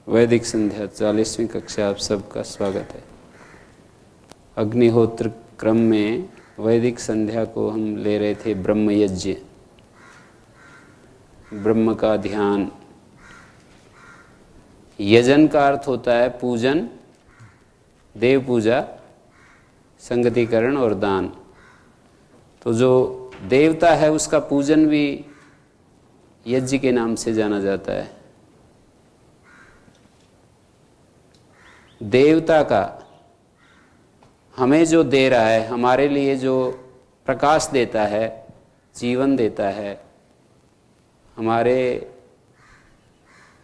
वैदिक संध्या 40वीं कक्षा आप सबका स्वागत है। अग्निहोत्र क्रम में वैदिक संध्या को हम ले रहे थे ब्रह्म यज्ञ, ब्रह्म का ध्यान। यजन का अर्थ होता है पूजन, देव पूजा, संगतिकरण और दान। तो जो देवता है उसका पूजन भी यज्ञ के नाम से जाना जाता है। देवता का हमें जो दे रहा है, हमारे लिए जो प्रकाश देता है, जीवन देता है, हमारे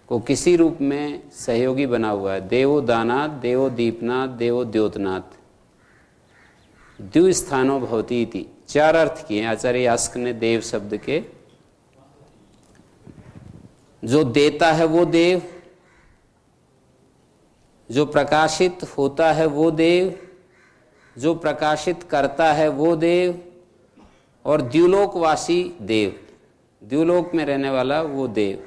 को किसी रूप में सहयोगी बना हुआ है। देवो दानात्, देवो दीपनात्, देवो द्योतनात्, द्विस्थानो भवति इति। चार अर्थ किए आचार्य यास्क ने देव शब्द के। जो देता है वो देव, जो प्रकाशित होता है वो देव, जो प्रकाशित करता है वो देव, और द्युलोकवासी देव, द्युलोक में रहने वाला वो देव।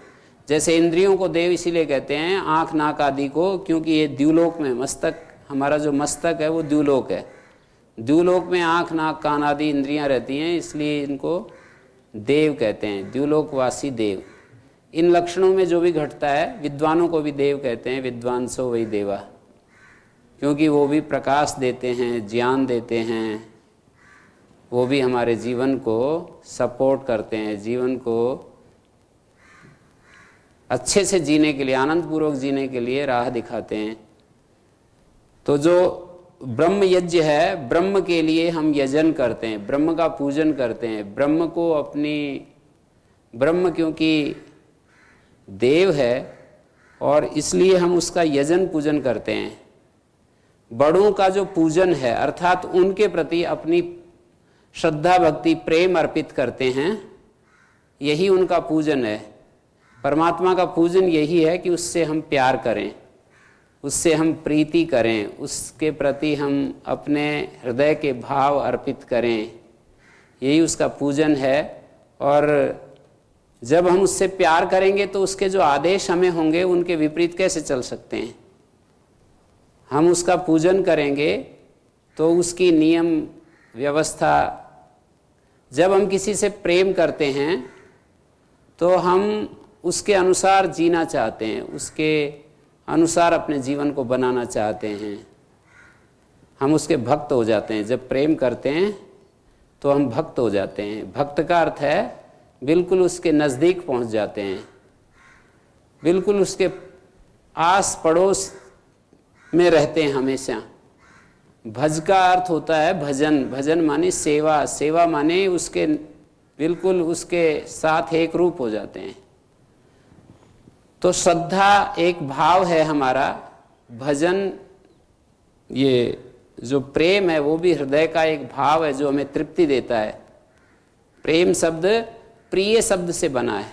जैसे इंद्रियों को देव इसीलिए कहते हैं, आंख नाक आदि को, क्योंकि ये द्युलोक में, मस्तक, हमारा जो मस्तक है वो द्युलोक है। द्युलोक में आंख नाक कान आदि इंद्रियां रहती हैं, इसलिए इनको देव कहते हैं, द्युलोकवासी देव। इन लक्षणों में जो भी घटता है, विद्वानों को भी देव कहते हैं, विद्वांसो वही देवा, क्योंकि वो भी प्रकाश देते हैं, ज्ञान देते हैं, वो भी हमारे जीवन को सपोर्ट करते हैं, जीवन को अच्छे से जीने के लिए, आनंदपूर्वक जीने के लिए राह दिखाते हैं। तो जो ब्रह्म यज्ञ है, ब्रह्म के लिए हम यजन करते हैं, ब्रह्म का पूजन करते हैं। ब्रह्म को अपनी, ब्रह्म क्योंकि देव है और इसलिए हम उसका यजन पूजन करते हैं। बड़ों का जो पूजन है, अर्थात उनके प्रति अपनी श्रद्धा भक्ति प्रेम अर्पित करते हैं, यही उनका पूजन है। परमात्मा का पूजन यही है कि उससे हम प्यार करें, उससे हम प्रीति करें, उसके प्रति हम अपने हृदय के भाव अर्पित करें, यही उसका पूजन है। और जब हम उससे प्यार करेंगे तो उसके जो आदेश हमें होंगे उनके विपरीत कैसे चल सकते हैं। हम उसका पूजन करेंगे तो उसकी नियम व्यवस्था, जब हम किसी से प्रेम करते हैं तो हम उसके अनुसार जीना चाहते हैं, उसके अनुसार अपने जीवन को बनाना चाहते हैं, हम उसके भक्त हो जाते हैं। जब प्रेम करते हैं तो हम भक्त हो जाते हैं। भक्त का अर्थ है बिल्कुल उसके नज़दीक पहुंच जाते हैं, बिल्कुल उसके आस पड़ोस में रहते हैं हमेशा। भज का अर्थ होता है भजन, भजन माने सेवा, सेवा माने उसके बिल्कुल उसके साथ एक रूप हो जाते हैं। तो श्रद्धा एक भाव है हमारा, भजन, ये जो प्रेम है वो भी हृदय का एक भाव है जो हमें तृप्ति देता है। प्रेम शब्द प्रिय शब्द से बना है,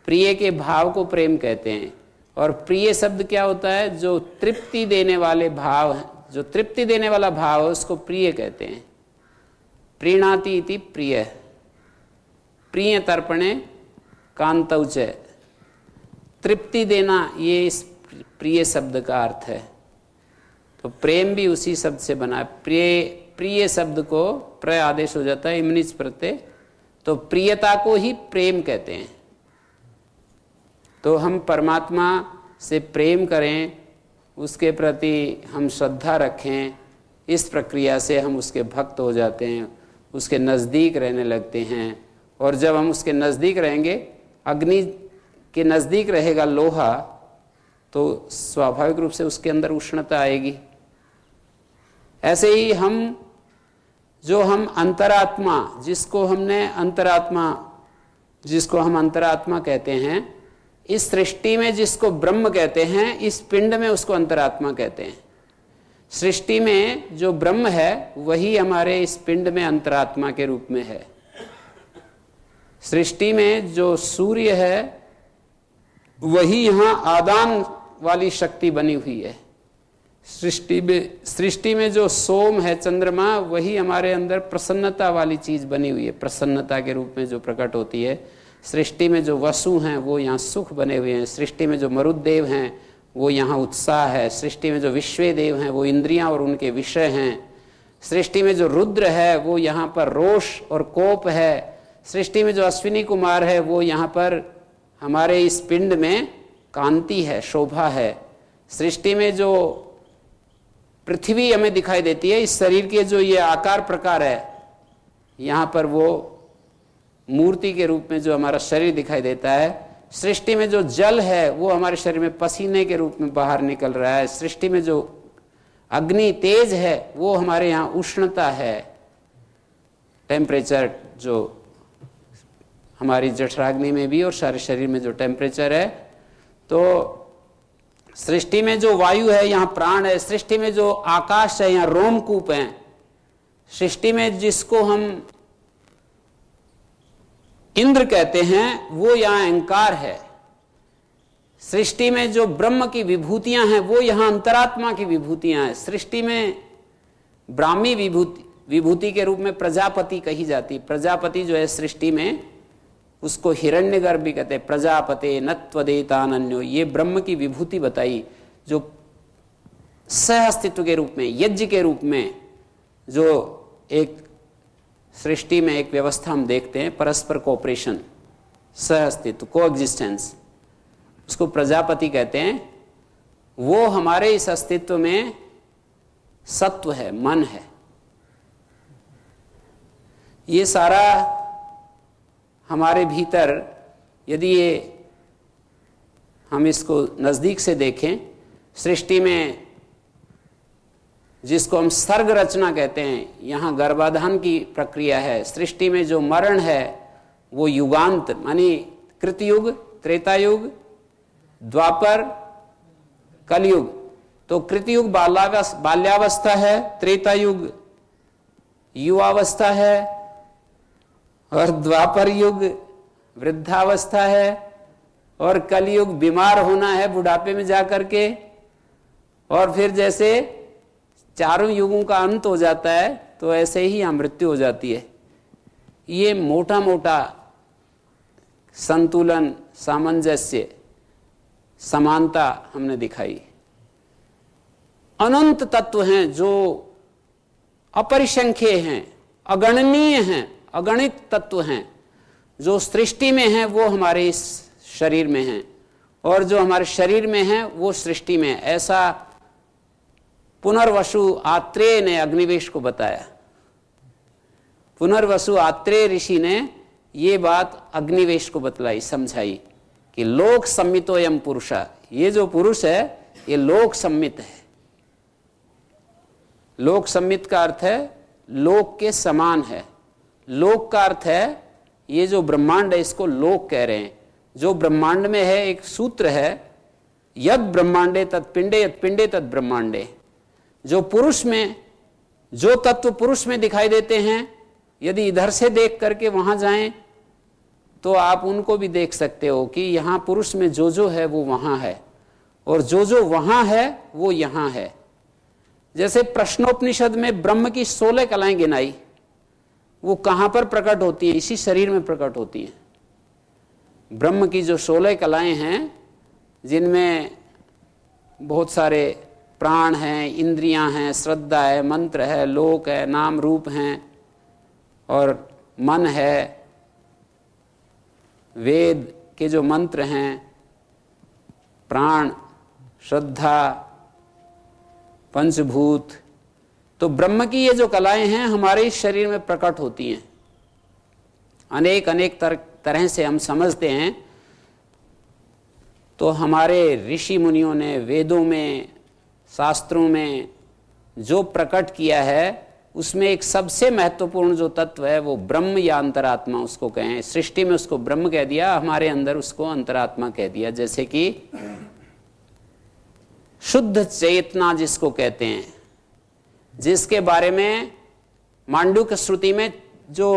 प्रिय के भाव को प्रेम कहते हैं। और प्रिय शब्द क्या होता है? जो तृप्ति देने वाले भाव हैं, जो तृप्ति देने वाला भाव है उसको प्रिय कहते हैं। प्रीणाति इति प्रिय, प्रिय तर्पणे कांतौ च, तृप्ति देना, ये इस प्रिय शब्द का अर्थ है। तो प्रेम भी उसी शब्द से बना है। प्रिय, प्रिय शब्द को प्र आदेश हो जाता है, इमनिच प्रत्यय, तो प्रियता को ही प्रेम कहते हैं। तो हम परमात्मा से प्रेम करें, उसके प्रति हम श्रद्धा रखें, इस प्रक्रिया से हम उसके भक्त हो जाते हैं, उसके नज़दीक रहने लगते हैं। और जब हम उसके नज़दीक रहेंगे, अग्नि के नज़दीक रहेगा लोहा, तो स्वाभाविक रूप से उसके अंदर उष्णता आएगी। ऐसे ही हम अंतरात्मा, जिसको हम अंतरात्मा कहते हैं, इस सृष्टि में जिसको ब्रह्म कहते हैं, इस पिंड में उसको अंतरात्मा कहते हैं। सृष्टि में जो ब्रह्म है वही हमारे इस पिंड में अंतरात्मा के रूप में है। सृष्टि में जो सूर्य है वही यहाँ आदान वाली शक्ति बनी हुई है। सृष्टि में जो सोम है, चंद्रमा, वही हमारे अंदर प्रसन्नता वाली चीज बनी हुई है, प्रसन्नता के रूप में जो प्रकट होती है। सृष्टि में जो वसु हैं वो यहाँ सुख बने हुए हैं, सृष्टि में जो मरुदेव हैं वो यहाँ उत्साह है, सृष्टि में जो विश्वे देव हैं वो इंद्रियां और उनके विषय हैं, सृष्टि में जो रुद्र है वो यहाँ पर रोष और कोप है, सृष्टि में जो अश्विनी कुमार है वो यहाँ पर हमारे इस पिंड में कांति है, शोभा है, सृष्टि में जो पृथ्वी हमें दिखाई देती है, इस शरीर के जो ये आकार प्रकार है यहाँ पर वो मूर्ति के रूप में जो हमारा शरीर दिखाई देता है, सृष्टि में जो जल है वो हमारे शरीर में पसीने के रूप में बाहर निकल रहा है, सृष्टि में जो अग्नि तेज है वो हमारे यहाँ उष्णता है, टेम्परेचर जो हमारी जठराग्नि में भी और सारे शरीर में जो टेम्परेचर है, तो सृष्टि में जो वायु है यहाँ प्राण है, सृष्टि में जो आकाश है यहाँ रोमकूप है, सृष्टि में जिसको हम इंद्र कहते हैं वो यहाँ अहंकार है, सृष्टि में जो ब्रह्म की विभूतियां हैं वो यहाँ अंतरात्मा की विभूतियां हैं, सृष्टि में ब्राह्मी विभूति के रूप में प्रजापति कही जाती, प्रजापति जो है सृष्टि में उसको हिरण्यगर्भ भी कहते हैं, प्रजापते नत्वदेतानन्यो, ये ब्रह्म की विभूति बताई जो सह अस्तित्व के रूप में, यज्ञ के रूप में जो एक सृष्टि में एक व्यवस्था हम देखते हैं, परस्पर कोऑपरेशन, सह अस्तित्व, को एग्जिस्टेंस, उसको प्रजापति कहते हैं, वो हमारे इस अस्तित्व में सत्व है, मन है। ये सारा हमारे भीतर यदि ये हम इसको नजदीक से देखें, सृष्टि में जिसको हम सर्ग रचना कहते हैं, यहाँ गर्भाधान की प्रक्रिया है, सृष्टि में जो मरण है वो युगांत मानी कृतयुग, त्रेतायुग, द्वापर, कलयुग। तो कृतयुग बाल्यावस्था है, त्रेतायुग युवावस्था है और द्वापर युग वृद्धावस्था है और कलयुग बीमार होना है बुढ़ापे में जाकर के, और फिर जैसे चारों युगों का अंत हो जाता है तो ऐसे ही यहाँ मृत्यु हो जाती है। ये मोटा मोटा संतुलन, सामंजस्य, समानता हमने दिखाई। अनंत तत्व हैं जो अपरिसंख्य हैं, अगणनीय हैं, अगणित तत्व हैं, जो सृष्टि में हैं वो हमारे इस शरीर में हैं, और जो हमारे शरीर में हैं वो सृष्टि में है। ऐसा पुनर्वसु आत्रेय ने अग्निवेश को बताया। पुनर्वसु आत्रेय ऋषि ने ये बात अग्निवेश को बतलाई, समझाई कि लोक सम्मितोयम पुरुषा, ये जो पुरुष है ये लोक सम्मित है। लोक सम्मित का अर्थ है लोक के समान है। लोक का अर्थ है ये जो ब्रह्मांड है इसको लोक कह रहे हैं। जो ब्रह्मांड में है एक सूत्र है, यद ब्रह्मांडे तत्पिंडे, यद पिंडे तद ब्रह्मांडे। जो पुरुष में, जो तत्व पुरुष में दिखाई देते हैं, यदि इधर से देख करके वहां जाएं तो आप उनको भी देख सकते हो कि यहां पुरुष में जो है वो वहां है, और जो वहां है वो यहां है। जैसे प्रश्नोपनिषद में ब्रह्म की 16 कलाएं गिनाई, वो कहां पर प्रकट होती है? इसी शरीर में प्रकट होती है। ब्रह्म की जो 16 कलाएं हैं, जिनमें बहुत सारे प्राण हैं, इंद्रियां हैं, श्रद्धा है, मंत्र है, लोक है, नाम रूप हैं और मन है, वेद के जो मंत्र हैं, प्राण, श्रद्धा, पंचभूत। तो ब्रह्म की ये जो कलाएं हैं हमारे इस शरीर में प्रकट होती हैं। अनेक अनेक तरह से हम समझते हैं। तो हमारे ऋषि मुनियों ने वेदों में, शास्त्रों में जो प्रकट किया है उसमें एक सबसे महत्वपूर्ण जो तत्व है वो ब्रह्म या अंतरात्मा उसको कहें। सृष्टि में उसको ब्रह्म कह दिया, हमारे अंदर उसको अंतरात्मा कह दिया। जैसे कि शुद्ध चेतना जिसको कहते हैं, जिसके बारे में मांडुक्य श्रुति में जो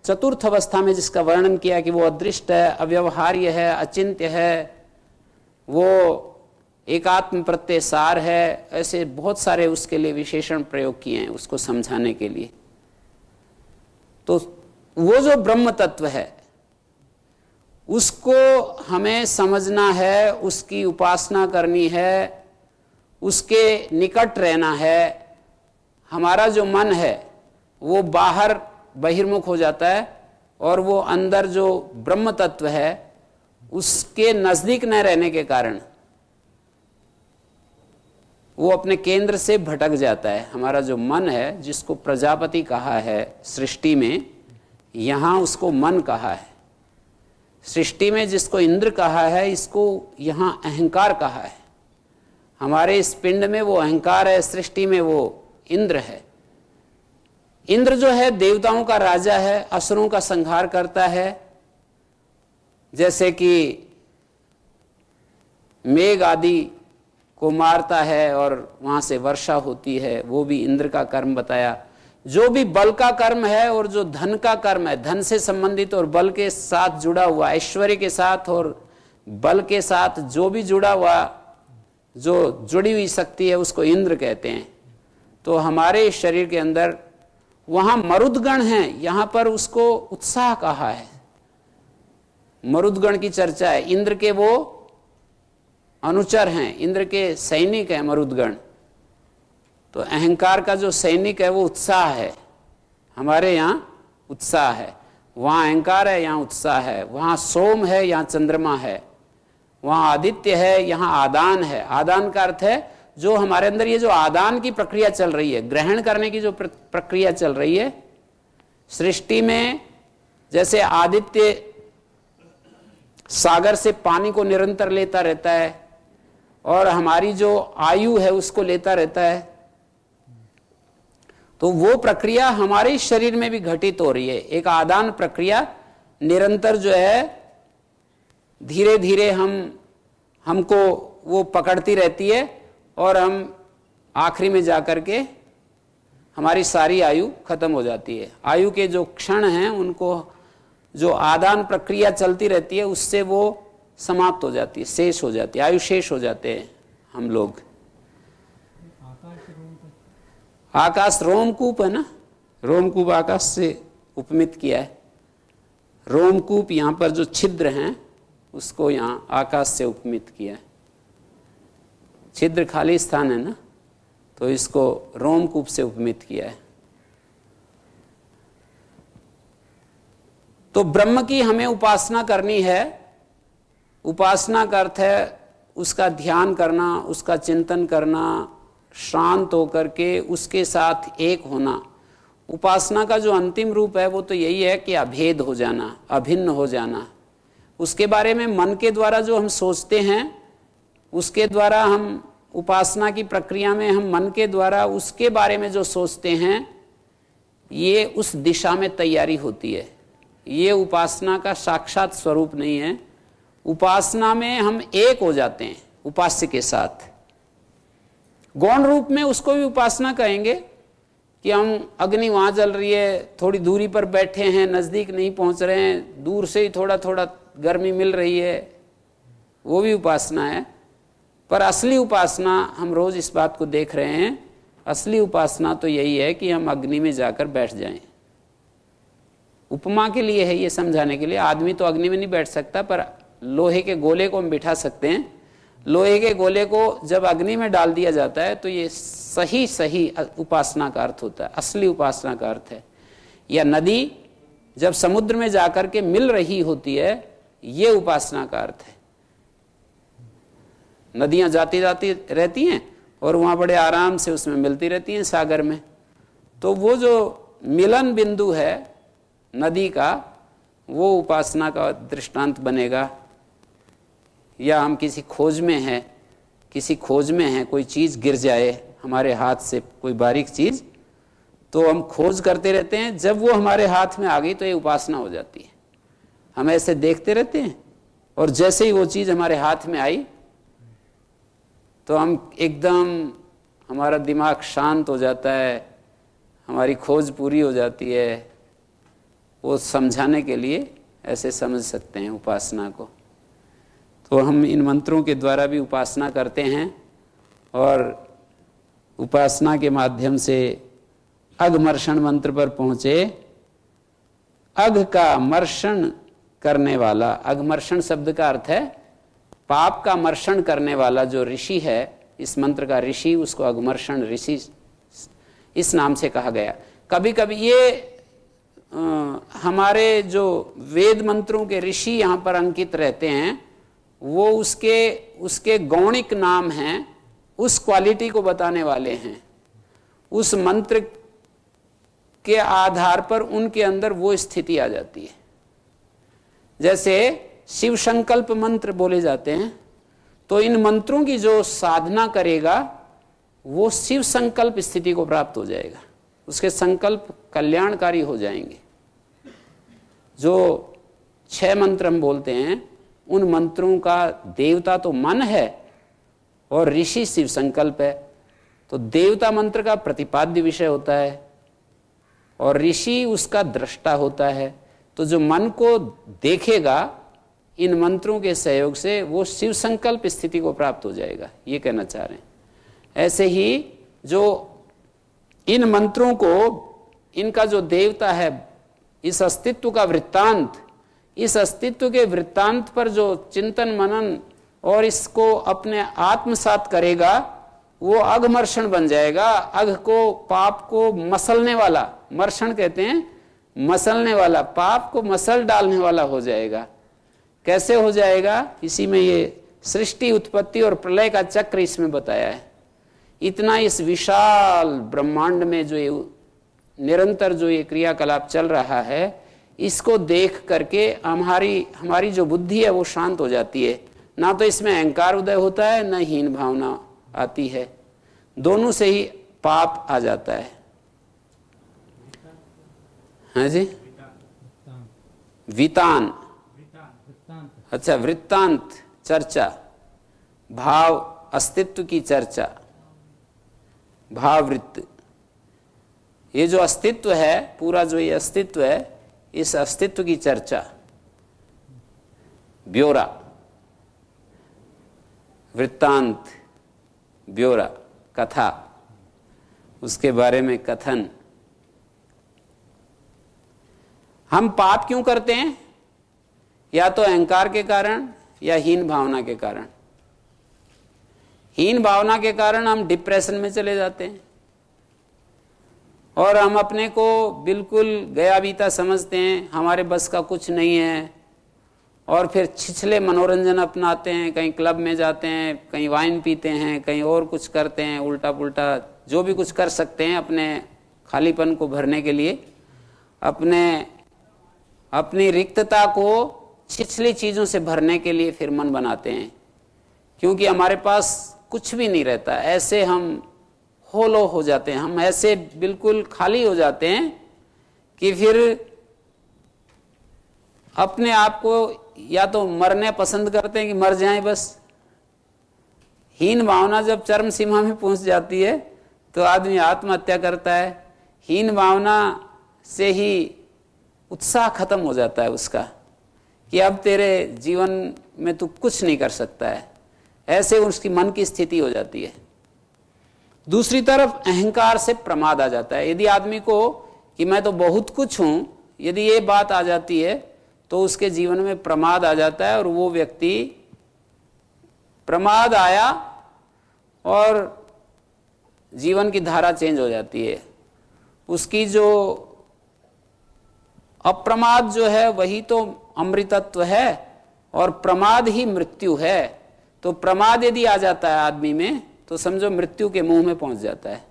चतुर्थ अवस्था में जिसका वर्णन किया कि वो अदृष्ट है, अव्यवहार्य है, अचिंत्य है, वो एकात्म प्रत्यय सार है, ऐसे बहुत सारे उसके लिए विशेषण प्रयोग किए हैं उसको समझाने के लिए। तो वो जो ब्रह्म तत्व है उसको हमें समझना है, उसकी उपासना करनी है, उसके निकट रहना है। हमारा जो मन है वो बाहर बहिर्मुख हो जाता है और वो अंदर जो ब्रह्म तत्व है उसके नजदीक न रहने के कारण वो अपने केंद्र से भटक जाता है। हमारा जो मन है, जिसको प्रजापति कहा है सृष्टि में, यहां उसको मन कहा है। सृष्टि में जिसको इंद्र कहा है, इसको यहां अहंकार कहा है। हमारे इस पिंड में वो अहंकार है, सृष्टि में वो इंद्र है। इंद्र जो है देवताओं का राजा है, असुरों का संहार करता है। जैसे कि मेघ आदि को मारता है और वहां से वर्षा होती है, वो भी इंद्र का कर्म बताया। जो भी बल का कर्म है और जो धन का कर्म है, धन से संबंधित और बल के साथ जुड़ा हुआ, ऐश्वर्य के साथ और बल के साथ जो भी जुड़ा हुआ, जो जुड़ी हुई शक्ति है, उसको इंद्र कहते हैं। तो हमारे शरीर के अंदर वहां मरुदगण है, यहां पर उसको उत्साह कहा है। मरुदगण की चर्चा है। इंद्र के वो अनुचर हैं, इंद्र के सैनिक हैं मरुदगण। तो अहंकार का जो सैनिक है वो उत्साह है। हमारे यहां उत्साह है, वहां अहंकार है, यहां उत्साह है। वहां सोम है, यहां चंद्रमा है। वहां आदित्य है, यहां आदान है। आदान का अर्थ है जो हमारे अंदर ये जो आदान की प्रक्रिया चल रही है, ग्रहण करने की जो प्रक्रिया चल रही है सृष्टि में, जैसे आदित्य सागर से पानी को निरंतर लेता रहता है और हमारी जो आयु है उसको लेता रहता है, तो वो प्रक्रिया हमारे शरीर में भी घटित हो रही है। एक आदान प्रक्रिया निरंतर जो है धीरे धीरे हमको वो पकड़ती रहती है और हम आखिरी में जाकर के हमारी सारी आयु खत्म हो जाती है। आयु के जो क्षण हैं उनको जो आदान प्रक्रिया चलती रहती है उससे वो समाप्त हो जाती है, शेष हो जाती है, आयु शेष हो जाते हैं हम लोग। आकाश रोमकूप है ना, रोमकूप आकाश से उपमित किया है। रोमकूप यहां पर जो छिद्र हैं उसको यहां आकाश से उपमित किया है। छिद्र खाली स्थान है ना, तो इसको रोमकूप से उपमित किया है। तो ब्रह्म की हमें उपासना करनी है। उपासना का अर्थ है उसका ध्यान करना, उसका चिंतन करना, शांत होकर के उसके साथ एक होना। उपासना का जो अंतिम रूप है वो तो यही है कि अभेद हो जाना, अभिन्न हो जाना। उसके बारे में मन के द्वारा जो हम सोचते हैं, उसके द्वारा हम उपासना की प्रक्रिया में हम मन के द्वारा उसके बारे में जो सोचते हैं, ये उस दिशा में तैयारी होती है। ये उपासना का साक्षात स्वरूप नहीं है। उपासना में हम एक हो जाते हैं उपास्य के साथ। गौण रूप में उसको भी उपासना कहेंगे कि हम अग्नि वहां जल रही है, थोड़ी दूरी पर बैठे हैं, नजदीक नहीं पहुंच रहे हैं, दूर से ही थोड़ा थोड़ा गर्मी मिल रही है, वो भी उपासना है। पर असली उपासना, हम रोज इस बात को देख रहे हैं, असली उपासना तो यही है कि हम अग्नि में जाकर बैठ जाएं। उपमा के लिए है ये, समझाने के लिए। आदमी तो अग्नि में नहीं बैठ सकता, पर लोहे के गोले को हम बिठा सकते हैं। लोहे के गोले को जब अग्नि में डाल दिया जाता है तो ये सही सही उपासना का अर्थ होता है, असली उपासना का अर्थ है। या नदी जब समुद्र में जाकर के मिल रही होती है, ये उपासना का अर्थ है। नदियां जाती जाती रहती हैं और वहां बड़े आराम से उसमें मिलती रहती हैं सागर में। तो वो जो मिलन बिंदु है नदी का, वो उपासना का दृष्टांत बनेगा। या हम किसी खोज में हैं, किसी खोज में हैं, कोई चीज गिर जाए हमारे हाथ से, कोई बारीक चीज, तो हम खोज करते रहते हैं। जब वो हमारे हाथ में आ गई तो ये उपासना हो जाती है। हम ऐसे देखते रहते हैं और जैसे ही वो चीज हमारे हाथ में आई तो हम एकदम, हमारा दिमाग शांत हो जाता है, हमारी खोज पूरी हो जाती है। वो समझाने के लिए ऐसे समझ सकते हैं उपासना को। तो हम इन मंत्रों के द्वारा भी उपासना करते हैं और उपासना के माध्यम से अघमर्षण मंत्र पर पहुंचे। अघ का मर्षण करने वाला, अघमर्षण शब्द का अर्थ है पाप का मर्षण करने वाला जो ऋषि है, इस मंत्र का ऋषि, उसको अघमर्षण ऋषि इस नाम से कहा गया। कभी कभी ये हमारे जो वेद मंत्रों के ऋषि यहाँ पर अंकित रहते हैं, वो उसके गौणिक नाम हैं, उस क्वालिटी को बताने वाले हैं। उस मंत्र के आधार पर उनके अंदर वो स्थिति आ जाती है। जैसे शिव संकल्प मंत्र बोले जाते हैं, तो इन मंत्रों की जो साधना करेगा वो शिव संकल्प स्थिति को प्राप्त हो जाएगा, उसके संकल्प कल्याणकारी हो जाएंगे। जो 6 मंत्र हम बोलते हैं, उन मंत्रों का देवता तो मन है और ऋषि शिव संकल्प है। तो देवता मंत्र का प्रतिपाद्य विषय होता है और ऋषि उसका दृष्टा होता है। तो जो मन को देखेगा इन मंत्रों के सहयोग से, वो शिव संकल्प स्थिति को प्राप्त हो जाएगा, ये कहना चाह रहे हैं। ऐसे ही जो इन मंत्रों को, इनका जो देवता है, इस अस्तित्व का वृत्तांत, इस अस्तित्व के वृत्तांत पर जो चिंतन मनन और इसको अपने आत्मसात करेगा, वो अघमर्षण बन जाएगा। अघ को, पाप को मसलने वाला, मर्षण कहते हैं मसलने वाला, पाप को मसल डालने वाला हो जाएगा। कैसे हो जाएगा? इसी में ये सृष्टि, उत्पत्ति और प्रलय का चक्र इसमें बताया है। इतना इस विशाल ब्रह्मांड में जो ये निरंतर जो ये क्रियाकलाप चल रहा है, इसको देख करके हमारी जो बुद्धि है वो शांत हो जाती है। ना तो इसमें अहंकार उदय होता है, न हीन भावना आती है, दोनों से ही पाप आ जाता है। हाँ जी, वितान, अच्छा, वृत्तांत, चर्चा, भाव, अस्तित्व की चर्चा, भाववृत्त। ये जो अस्तित्व है, पूरा जो ये अस्तित्व है, इस अस्तित्व की चर्चा, ब्योरा, वृत्तांत, ब्योरा, कथा, उसके बारे में कथन। हम पाप क्यों करते हैं? या तो अहंकार के कारण या हीन भावना के कारण। हीन भावना के कारण हम डिप्रेशन में चले जाते हैं और हम अपने को बिल्कुल गया बीता समझते हैं, हमारे बस का कुछ नहीं है, और फिर छिछले मनोरंजन अपनाते हैं, कहीं क्लब में जाते हैं, कहीं वाइन पीते हैं, कहीं और कुछ करते हैं, उल्टा पुल्टा जो भी कुछ कर सकते हैं अपने खालीपन को भरने के लिए, अपनी रिक्तता को छिछली चीज़ों से भरने के लिए फिर मन बनाते हैं। क्योंकि हमारे पास कुछ भी नहीं रहता, ऐसे हम होलो हो जाते हैं, हम ऐसे बिल्कुल खाली हो जाते हैं कि फिर अपने आप को या तो मरने पसंद करते हैं कि मर जाएं बस। हीन भावना जब चरम सीमा में पहुंच जाती है तो आदमी आत्महत्या करता है। हीन भावना से ही उत्साह खत्म हो जाता है उसका कि अब तेरे जीवन में तू कुछ नहीं कर सकता है, ऐसे उसकी मन की स्थिति हो जाती है। दूसरी तरफ अहंकार से प्रमाद आ जाता है। यदि आदमी को कि मैं तो बहुत कुछ हूं, यदि ये बात आ जाती है तो उसके जीवन में प्रमाद आ जाता है और वो व्यक्ति, प्रमाद आया और जीवन की धारा चेंज हो जाती है। उसकी जो अप्रमाद जो है वही तो अमृतत्व है और प्रमाद ही मृत्यु है। तो प्रमाद यदि आ जाता है आदमी में तो समझो मृत्यु के मुंह में पहुंच जाता है।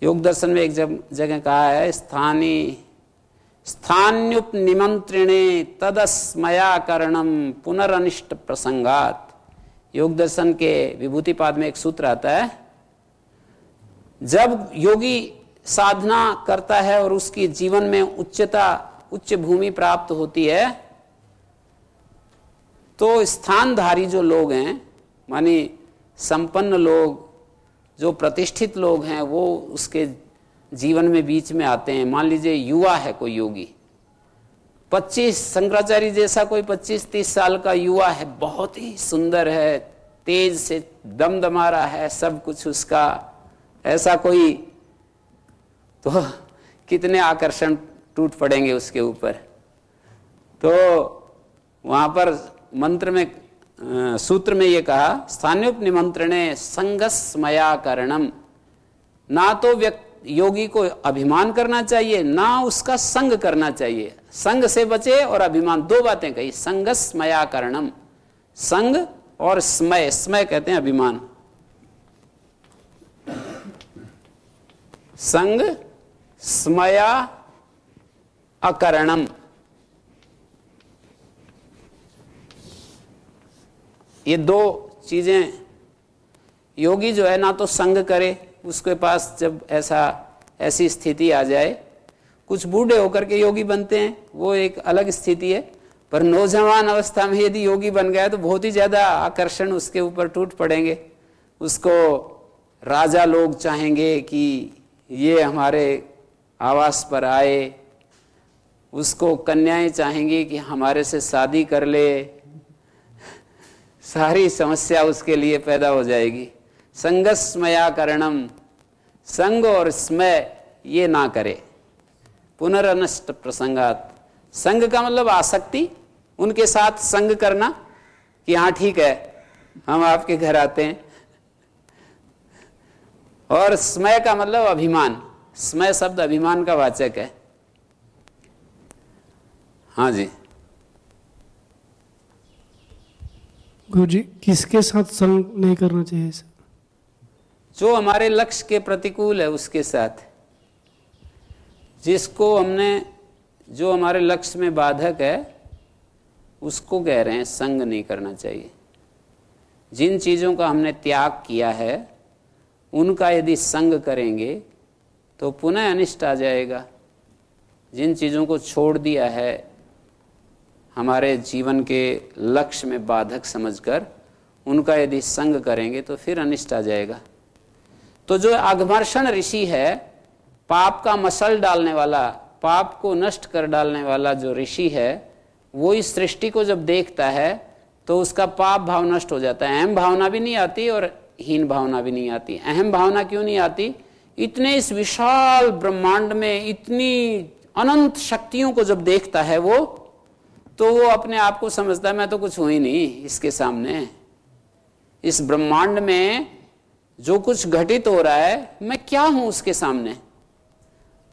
योग दर्शन में एक जगह कहा है, स्थान्युपनिमंत्रिणे तदस्मयाकरणम पुनरनिष्ट प्रसंगात। योग दर्शन के विभूतिपाद में एक सूत्र आता है, जब योगी साधना करता है और उसकी जीवन में उच्च भूमि प्राप्त होती है तो स्थानधारी जो लोग हैं, मानी संपन्न लोग, जो प्रतिष्ठित लोग हैं, वो उसके जीवन में बीच में आते हैं। मान लीजिए युवा है कोई योगी, 25, शंकराचार्य जैसा कोई 25-30 साल का युवा है, बहुत ही सुंदर है, तेज से दमदमा रहा है, सब कुछ उसका ऐसा कोई, तो कितने आकर्षण टूट पड़ेंगे उसके ऊपर। तो वहां पर मंत्र में सूत्र में ये कहा, स्थान्योपनिमंत्रणे संगस्मया करणम, ना तो योगी को अभिमान करना चाहिए ना उसका संग करना चाहिए। संग से बचे और अभिमान, दो बातें कही। संगस्मया करणम, संग और स्मय, स्मय कहते हैं अभिमान। संग स्मया अकरणम, ये दो चीजें। योगी जो है ना तो संग करे, उसके पास जब ऐसी स्थिति आ जाए, कुछ बूढ़े होकर के योगी बनते हैं वो एक अलग स्थिति है, पर नौजवान अवस्था में यदि योगी बन गया तो बहुत ही ज्यादा आकर्षण उसके ऊपर टूट पड़ेंगे। उसको राजा लोग चाहेंगे कि ये हमारे आवास पर आए, उसको कन्याएं चाहेंगी कि हमारे से शादी कर ले, सारी समस्या उसके लिए पैदा हो जाएगी। संगस्मया करणम, संग और स्मय ये ना करे। पुनरनष्ट प्रसंगात, संग का मतलब आसक्ति, उनके साथ संग करना कि हाँ ठीक है हम आपके घर आते हैं, और स्मय का मतलब अभिमान। स्मय शब्द अभिमान का वाचक है। हाँ जी गुरु जी, किसके साथ संग नहीं करना चाहिए? जो हमारे लक्ष्य के प्रतिकूल है उसके साथ, जिसको हमने, जो हमारे लक्ष्य में बाधक है उसको कह रहे हैं संग नहीं करना चाहिए। जिन चीजों का हमने त्याग किया है उनका यदि संग करेंगे तो पुनः अनिष्ट आ जाएगा। जिन चीजों को छोड़ दिया है हमारे जीवन के लक्ष्य में बाधक समझकर, उनका यदि संग करेंगे तो फिर अनिष्ट आ जाएगा। तो जो अघमर्षण ऋषि है, पाप का मसल डालने वाला, पाप को नष्ट कर डालने वाला जो ऋषि है, वो इस सृष्टि को जब देखता है तो उसका पाप भाव नष्ट हो जाता है। अहम भावना भी नहीं आती और हीन भावना भी नहीं आती। अहम भावना क्यों नहीं आती? इतने इस विशाल ब्रह्मांड में इतनी अनंत शक्तियों को जब देखता है वो, तो वो अपने आप को समझता है मैं तो कुछ हूं ही नहीं इसके सामने। इस ब्रह्मांड में जो कुछ घटित हो रहा है मैं क्या हूं उसके सामने?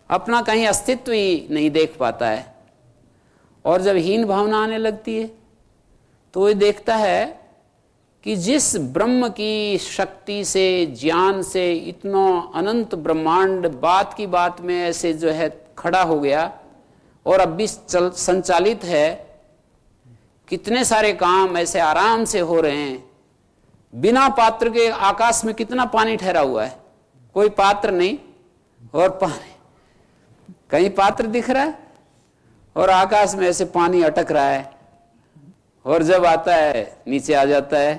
अपना कहीं अस्तित्व ही नहीं देख पाता है। और जब हीन भावना आने लगती है तो ये देखता है कि जिस ब्रह्म की शक्ति से, ज्ञान से इतना अनंत ब्रह्मांड बात की बात में ऐसे जो है खड़ा हो गया और अब भी संचालित है, कितने सारे काम ऐसे आराम से हो रहे हैं बिना पात्र के। आकाश में कितना पानी ठहरा हुआ है, कोई पात्र नहीं, और पानी कहीं पात्र दिख रहा है और आकाश में ऐसे पानी अटक रहा है, और जब आता है नीचे आ जाता है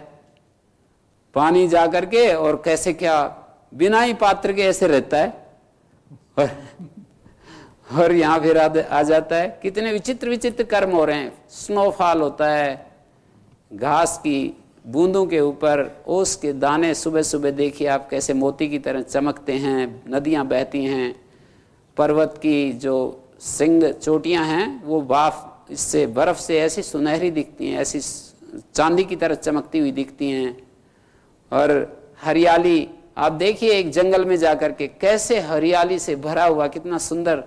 पानी जा करके, और कैसे क्या बिना ही पात्र के ऐसे रहता है और यहां फिर आ जाता है। कितने विचित्र विचित्र कर्म हो रहे हैं। स्नोफॉल होता है, घास की बूंदों के ऊपर ओस के दाने सुबह सुबह देखिए आप कैसे मोती की तरह चमकते हैं, नदियां बहती हैं, पर्वत की जो सिंग चोटियां हैं वो बाफ इससे बर्फ से ऐसी सुनहरी दिखती हैं, ऐसी चांदी की तरह चमकती हुई दिखती हैं। और हरियाली आप देखिए एक जंगल में जाकर के कैसे हरियाली से भरा हुआ, कितना सुंदर,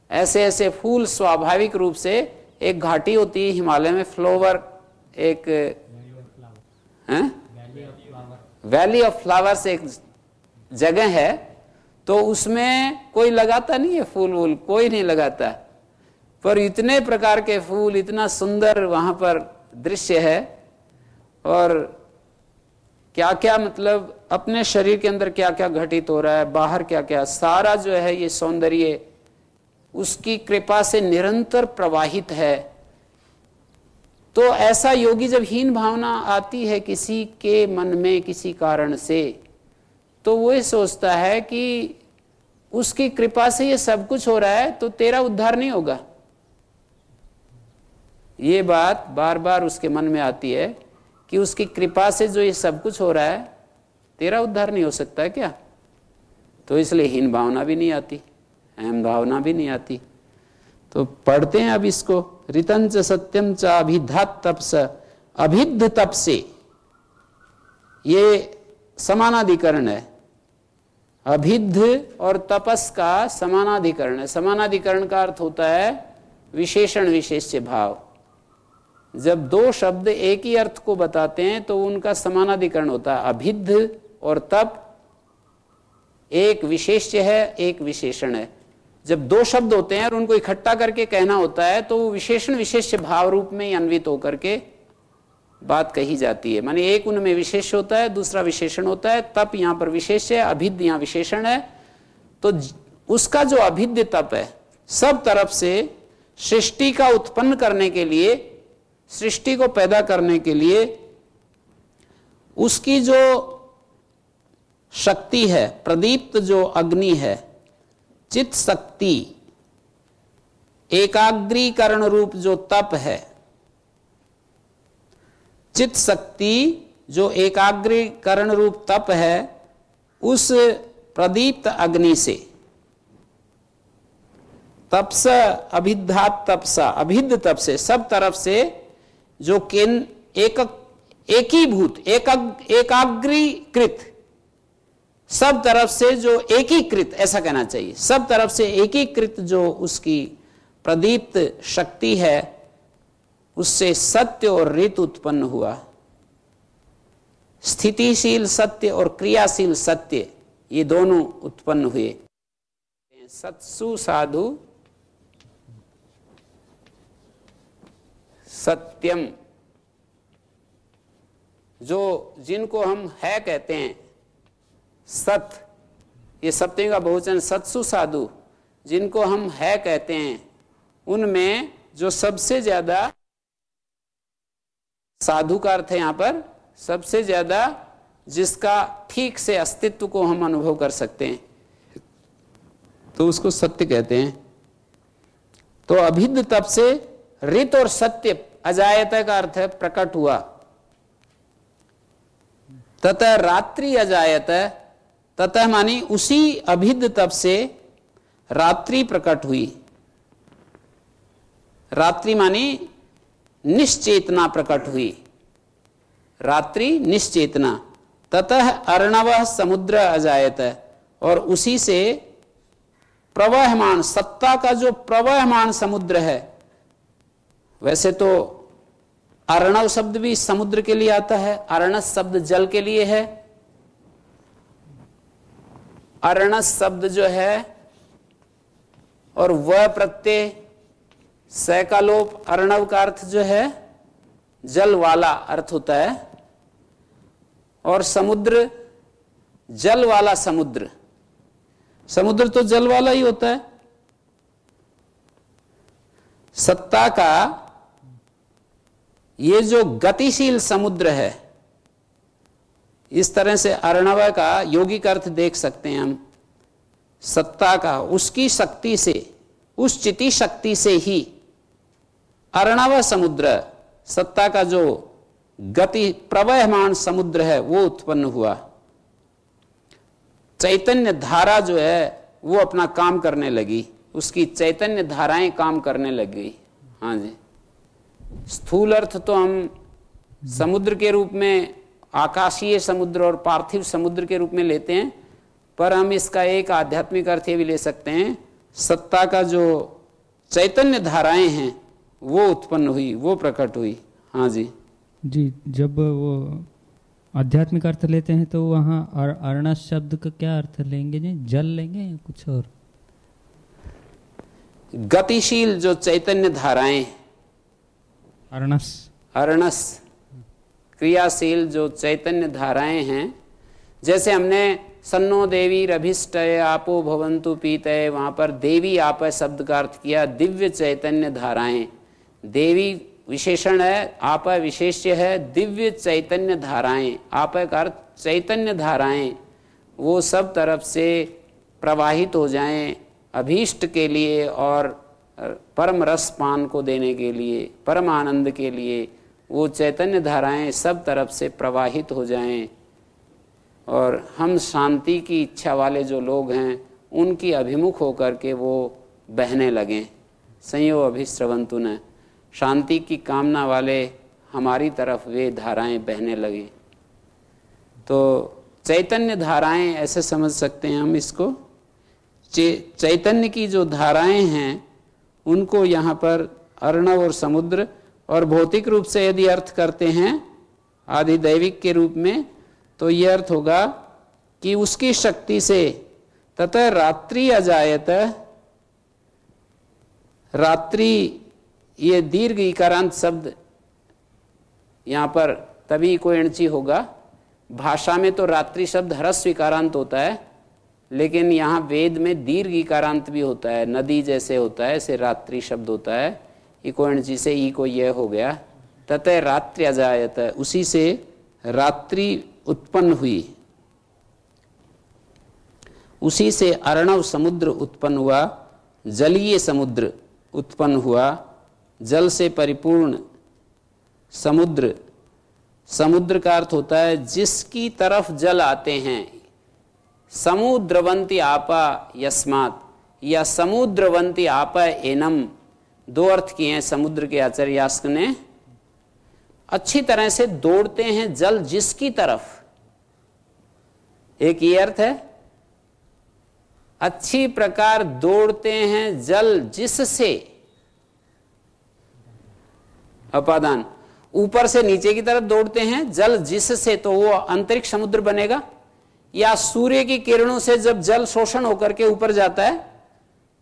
ऐसे ऐसे फूल स्वाभाविक रूप से। एक घाटी होती है हिमालय में, फ्लोवर, एक वैली ऑफ फ्लावर्स एक जगह है, तो उसमें कोई लगाता नहीं है फूल वूल, कोई नहीं लगाता, पर इतने प्रकार के फूल, इतना सुंदर वहां पर दृश्य है। और क्या क्या मतलब अपने शरीर के अंदर क्या क्या घटित हो रहा है, बाहर क्या क्या, सारा जो है ये सौंदर्य उसकी कृपा से निरंतर प्रवाहित है। तो ऐसा योगी जब हीन भावना आती है किसी के मन में किसी कारण से, तो वो ये सोचता है कि उसकी कृपा से ये सब कुछ हो रहा है तो तेरा उद्धार नहीं होगा। ये बात बार बार उसके मन में आती है कि उसकी कृपा से जो ये सब कुछ हो रहा है तेरा उद्धार नहीं हो सकता है क्या? तो इसलिए हीन भावना भी नहीं आती, अहम भावना भी नहीं आती। तो पढ़ते हैं अब इसको। ऋतंच सत्यम च अभिधात तपस, अभिद्ध तप से, ये समानाधिकरण है। अभिद्ध और तपस का समानाधिकरण है। समानाधिकरण का अर्थ होता है विशेषण विशेष्य भाव। जब दो शब्द एक ही अर्थ को बताते हैं तो उनका समानाधिकरण होता है। अभिद्ध और तप एक विशेष्य है, एक विशेषण है। जब दो शब्द होते हैं और उनको इकट्ठा करके कहना होता है तो वो विशेषण विशेष्य भाव रूप में ही अन्वित होकर के बात कही जाती है। माने एक उनमें विशेष होता है, दूसरा विशेषण होता है। तप यहां पर विशेष है, अभिद्ध यहां विशेषण है। तो उसका जो अभिद्ध तप है, सब तरफ से सृष्टि का उत्पन्न करने के लिए, सृष्टि को पैदा करने के लिए उसकी जो शक्ति है, प्रदीप्त जो अग्नि है, चित्त शक्ति, एकाग्रीकरण रूप जो तप है, चित्त शक्ति जो एकाग्रीकरण रूप तप है, उस प्रदीप्त अग्नि से, तपस अभिद्धात तपसा, अभिद्ध तप से, सब तरफ से जो एकीभूत, एकाग्रीकृत, सब तरफ से जो एकीकृत, ऐसा कहना चाहिए, सब तरफ से एकीकृत जो उसकी प्रदीप्त शक्ति है, उससे सत्य और ऋत उत्पन्न हुआ। स्थितिशील सत्य और क्रियाशील सत्य, ये दोनों उत्पन्न हुए। सत्सु साधु सत्यम, जो जिनको हम है कहते हैं, सत, ये सत्य का बहुवचन, सत्सु साधु, जिनको हम है कहते हैं, उनमें जो सबसे ज्यादा, साधु का अर्थ है यहां पर सबसे ज्यादा जिसका ठीक से अस्तित्व को हम अनुभव कर सकते हैं, तो उसको सत्य कहते हैं। तो अभिद्ध तप से ऋत और सत्य, अजायत का अर्थ है प्रकट हुआ। ततः रात्रि अजायत, ततः मानी उसी अभिद्ध तप से रात्रि प्रकट हुई। रात्रि मानी निश्चेतना प्रकट हुई, रात्रि निश्चेतना। ततः अर्णवः समुद्र अजायत, और उसी से प्रवहमान, सत्ता का जो प्रवहमान समुद्र है, वैसे तो अर्णव शब्द भी समुद्र के लिए आता है, अर्णस शब्द जल के लिए है। अर्णस शब्द जो है और वह प्रत्यय सैकालोप, अर्णव का अर्थ जो है जल वाला अर्थ होता है, और समुद्र जल वाला समुद्र, समुद्र तो जल वाला ही होता है। सत्ता का ये जो गतिशील समुद्र है, इस तरह से अर्णव का यौगिक अर्थ देख सकते हैं हम। सत्ता का, उसकी शक्ति से, उस चिति शक्ति से ही अर्णव समुद्र, सत्ता का जो गति प्रवहमान समुद्र है, वो उत्पन्न हुआ। चैतन्य धारा जो है वो अपना काम करने लगी, उसकी चैतन्य धाराएं काम करने लगी। हाँ जी, स्थूल अर्थ तो हम समुद्र के रूप में, आकाशीय समुद्र और पार्थिव समुद्र के रूप में लेते हैं, पर हम इसका एक आध्यात्मिक अर्थ ये भी ले सकते हैं, सत्ता का जो चैतन्य धाराएं हैं वो उत्पन्न हुई, वो प्रकट हुई। हाँ जी जी, जब वो आध्यात्मिक अर्थ लेते हैं तो वहाँ अर्णस शब्द का क्या अर्थ लेंगे जी? जल लेंगे या कुछ और? गतिशील जो चैतन्य धाराएं, अर्णस, अर्णस क्रियाशील जो चैतन्य धाराएं हैं। जैसे हमने सन्नो देवी रभिष्टय आपो भवन्तु पीतय, वहां पर देवी आप शब्द का अर्थ किया दिव्य चैतन्य धाराएं। देवी विशेषण है, आप विशेष्य है, दिव्य चैतन्य धाराएं, आप का अर्थ चैतन्य धाराएं, वो सब तरफ से प्रवाहित हो जाएं अभीष्ट के लिए और परम रस पान को देने के लिए, परम आनंद के लिए, वो चैतन्य धाराएं सब तरफ से प्रवाहित हो जाएं, और हम शांति की इच्छा वाले जो लोग हैं उनकी अभिमुख होकर के वो बहने लगें। संयो अभिस्रवंतु न, शांति की कामना वाले हमारी तरफ वे धाराएं बहने लगे। तो चैतन्य धाराएं ऐसे समझ सकते हैं हम इसको, चैतन्य की जो धाराएं हैं उनको यहाँ पर अर्णव और समुद्र, और भौतिक रूप से यदि अर्थ करते हैं आधिदैविक के रूप में, तो ये अर्थ होगा कि उसकी शक्ति से ततः रात्रि अजायत, रात्रि ये दीर्घ इकारांत शब्द यहाँ पर तभी कोई एणची होगा। भाषा में तो रात्रि शब्द ह्रस्व इकारांत होता है, लेकिन यहाँ वेद में दीर्घ इकारांत भी होता है, नदी जैसे होता है ऐसे रात्रि शब्द होता है। इको एणची से ई को यह हो गया, ततः रात्रि अजायत, उसी से रात्रि उत्पन्न हुई, उसी से अर्णव समुद्र उत्पन्न हुआ, जलीय समुद्र उत्पन्न हुआ, जल से परिपूर्ण समुद्र। समुद्र का अर्थ होता है जिसकी तरफ जल आते हैं, समुद्रवंती आपा यस्मात् या समुद्रवंती आपा एनम, दो अर्थ किए हैं समुद्र के आचार्य यास्क ने। अच्छी तरह से दौड़ते हैं जल जिसकी तरफ, एक ये अर्थ है, अच्छी प्रकार दौड़ते हैं जल जिससे, अपादान, ऊपर से नीचे की तरफ दौड़ते हैं जल जिससे, तो वो अंतरिक्ष समुद्र बनेगा। या सूर्य की किरणों से जब जल शोषण होकर के ऊपर जाता है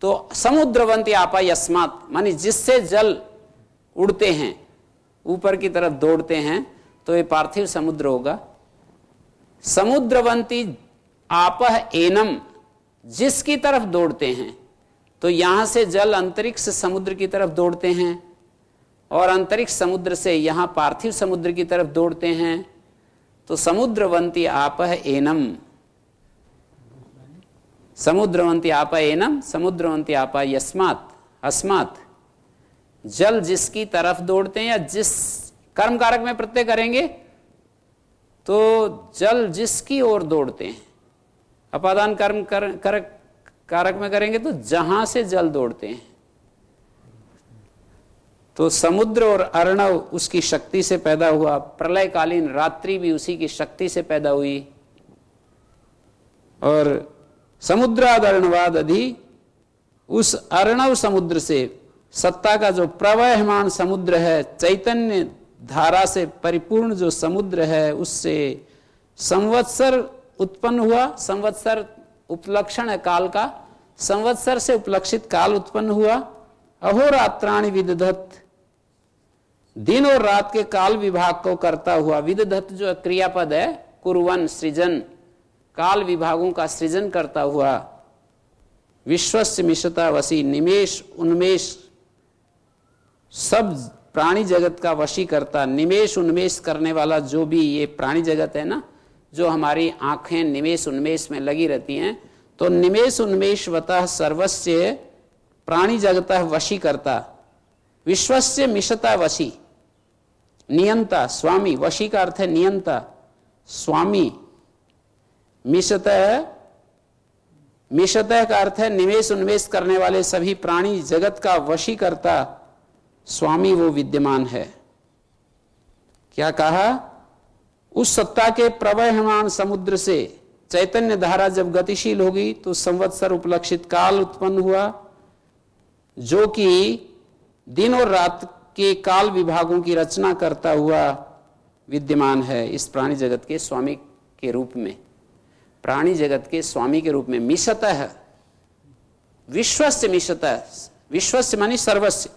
तो समुद्रवंती आपा यस्मात्, मानी जिससे जल उड़ते हैं ऊपर की तरफ दौड़ते हैं, तो ये पार्थिव समुद्र होगा। समुद्रवंती आपह एनम, जिसकी तरफ दौड़ते हैं, तो यहां से जल अंतरिक्ष समुद्र की तरफ दौड़ते हैं, और अंतरिक्ष समुद्र से यहां पार्थिव समुद्र की तरफ दौड़ते हैं। तो समुद्रवंती आपह एनम, समुद्रवंती आपा एनम, समुद्रवंती आपा यस्मात् अस्मात्, जल जिसकी तरफ दौड़ते हैं, या जिस कर्म कारक में प्रत्यय करेंगे तो जल जिसकी ओर दौड़ते हैं। अपादान कर्म कारक में करेंगे तो जहां से जल दौड़ते हैं। तो समुद्र और अर्णव उसकी शक्ति से पैदा हुआ, प्रलयकालीन रात्रि भी उसी की शक्ति से पैदा हुई। और समुद्राद अर्णवाद अधि, उस अर्णव समुद्र से, सत्ता का जो प्रवहमान समुद्र है, चैतन्य धारा से परिपूर्ण जो समुद्र है, उससे संवत्सर उत्पन्न हुआ। संवत्सर उपलक्षण है काल का, संवत्सर से उपलक्षित काल उत्पन्न हुआ। अहोरात्राणि विदधत, दिन और रात के काल विभाग को करता हुआ। विदधत जो क्रियापद है, कुर्वन सृजन, काल विभागों का सृजन करता हुआ। विश्वस्य मिशता वशी, निमेष उन्मेष, सब प्राणी जगत का वशी करता, निमेष उन्मेष करने वाला जो भी ये प्राणी जगत है ना, जो हमारी आंखें निमेष उन्मेष में लगी रहती हैं, तो निमेष उन्मेषवतः सर्वस्य प्राणी जगतः वशी करता। विश्वस्य मिशता वशी, नियंता स्वामी, वशी का अर्थ है नियंता स्वामी। मिशतः, मिशतः का अर्थ है निमेष उन्मेष करने वाले सभी प्राणी जगत का वशी करता स्वामी वो विद्यमान है। क्या कहा? उस सत्ता के प्रवहमान समुद्र से चैतन्य धारा जब गतिशील होगी तो संवत्सर उपलक्षित काल उत्पन्न हुआ, जो कि दिन और रात के काल विभागों की रचना करता हुआ विद्यमान है इस प्राणी जगत के स्वामी के रूप में, प्राणी जगत के स्वामी के रूप में। मिशतः, विश्वस्य मिशतः, विश्वस्य मानी सर्वस्य,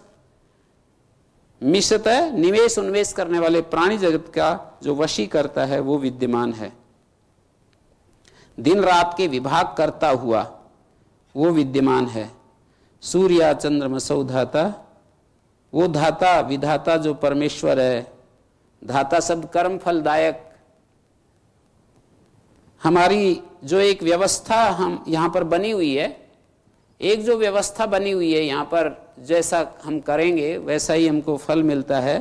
मिशतः निवेश उन्वेश करने वाले प्राणी जगत का जो वशी करता है वो विद्यमान है। दिन रात के विभाग करता हुआ वो विद्यमान है। सूर्या चंद्रमसौ धाता, वो धाता विधाता जो परमेश्वर है। धाता शब्द कर्म फलदायक, हमारी जो एक व्यवस्था हम यहां पर बनी हुई है, एक जो व्यवस्था बनी हुई है यहां पर, जैसा हम करेंगे वैसा ही हमको फल मिलता है।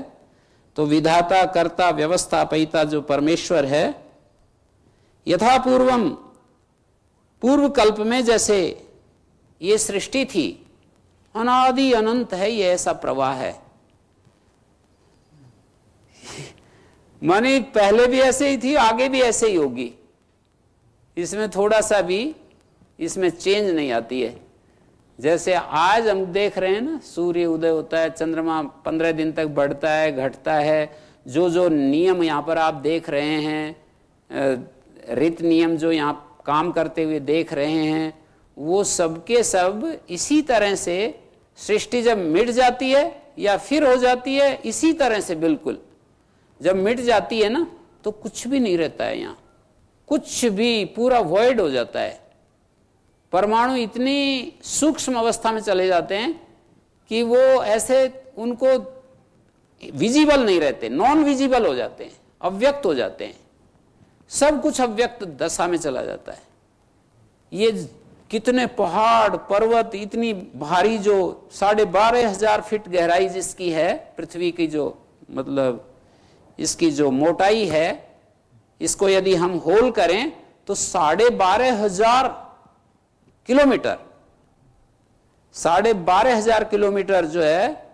तो विधाता कर्ता व्यवस्थापयिता जो परमेश्वर है, यथा पूर्वम, पूर्व कल्प में जैसे ये सृष्टि थी, अनादि अनंत है, ये ऐसा प्रवाह है। माने पहले भी ऐसे ही थी, आगे भी ऐसे ही होगी, इसमें थोड़ा सा भी इसमें चेंज नहीं आती है। जैसे आज हम देख रहे हैं ना, सूर्य उदय होता है, चंद्रमा 15 दिन तक बढ़ता है, घटता है, जो जो नियम यहाँ पर आप देख रहे हैं, रीत नियम जो यहाँ काम करते हुए देख रहे हैं, वो सबके सब इसी तरह से सृष्टि जब मिट जाती है या फिर हो जाती है, इसी तरह से बिल्कुल जब मिट जाती है ना, तो कुछ भी नहीं रहता है यहाँ, कुछ भी, पूरा वॉइड हो जाता है। परमाणु इतनी सूक्ष्म अवस्था में चले जाते हैं कि वो ऐसे उनको विजिबल नहीं रहते, नॉन विजिबल हो जाते हैं, अव्यक्त हो जाते हैं, सब कुछ अव्यक्त दशा में चला जाता है। ये कितने पहाड़ पर्वत, इतनी भारी, जो 12,500 फीट गहराई जिसकी है पृथ्वी की, जो मतलब इसकी जो मोटाई है, इसको यदि हम होल करें तो 12,500 किलोमीटर, 12,500 किलोमीटर जो है